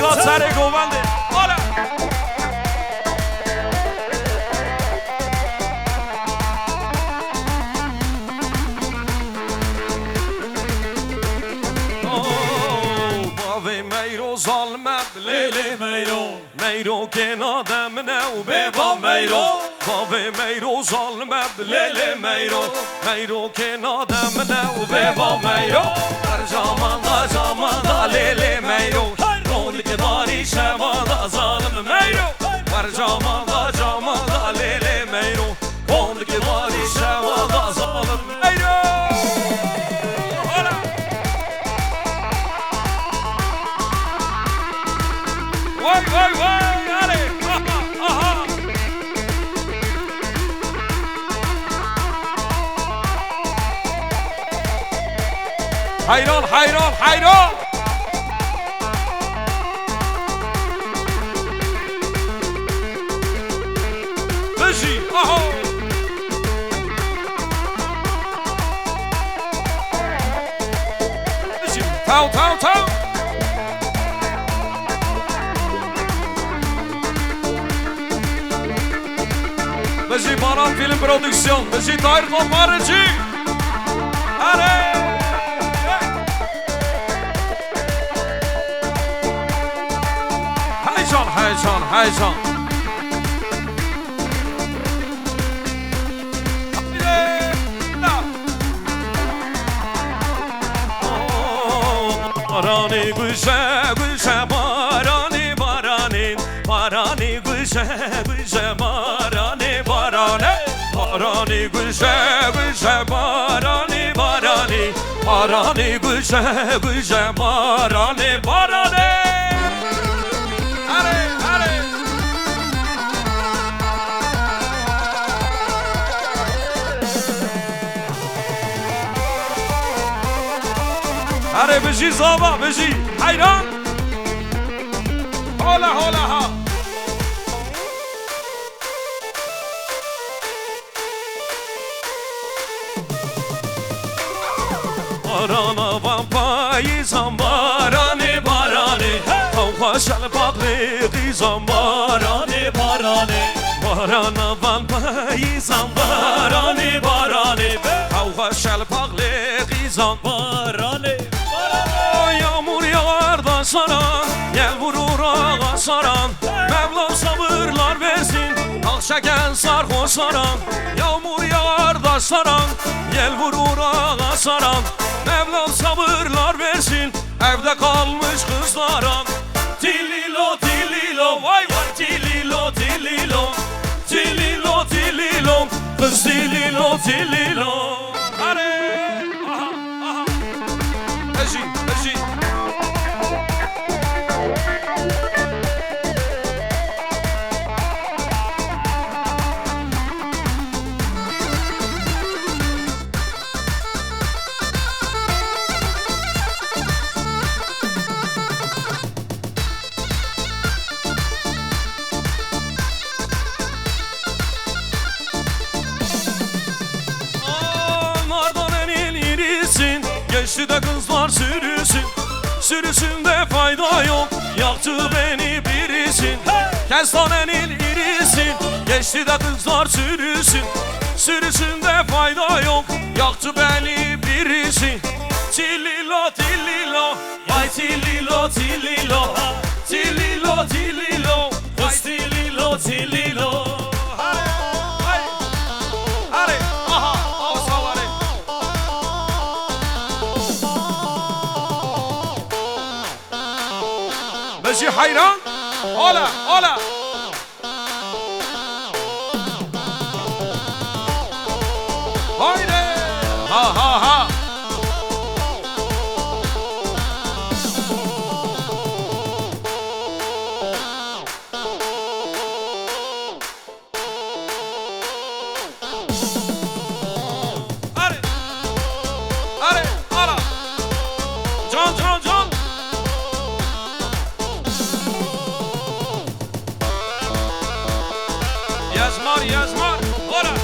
میلاد سر گوونده حالا باوی میرو ظالمت لیلی میرو که نادم نو ببا میرو باوی میرو ظالمت لیلی میرو که نادم نو ببا میرو در جاماندا لیلی میرو رول که داری شماندا ظالم میرو در جاماندا لیلی میرو رول که داری شماندا ظالم میرو وای آره آها حیران بشی آها بشی تاو بشی باران فیلم پرودکسیون بشی تایر خمارچی آره هیجان بارانی گوشه بارانی گوشه بارانی گوشه بارانی گوشه بارانی آره بشی زابا بشی حیران حالا ها باران و پاییزم بارانی خوشل باقی قیزم باران و پاییزم بارانی خوشل باقی قیزم yağmur yağar da saran Yel vurur ağa saran Mevlam sabırlar versin Akşaken sarhoş saran Yağmur yağar da saran Yel vurur ağa saran Mevlam sabırlar versin Evde kalmış kızlara Tililo vay tililo Kız tililo Beşi Geçti de kızlar sürüsünde fayda yok Yaktı beni birisin Kestanenin irisin Geçti de kızlar sürüsünde fayda yok Yaktı beni birisi Tililo Vay tililo Kız tililo بشی حیران حالا هایده ها آره حالا جان Yazmar, ora!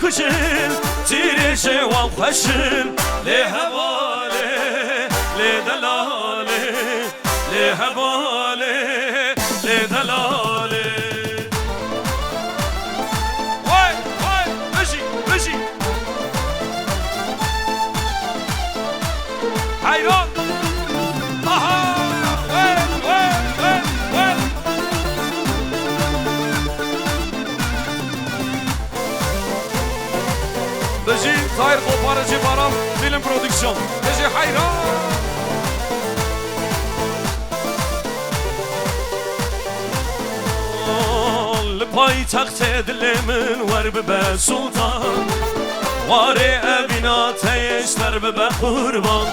خشن تیرش و خشن لی حواله لی دلاله لی حواله لی دلاله وای وای بشی بشی حیران آها وای وای وای وای بجي طاير قوبارة جي بارام فيلم برودكشن بجي حيران لپای تخت دل من ور به سلطان واره ابینات یشتر به قربان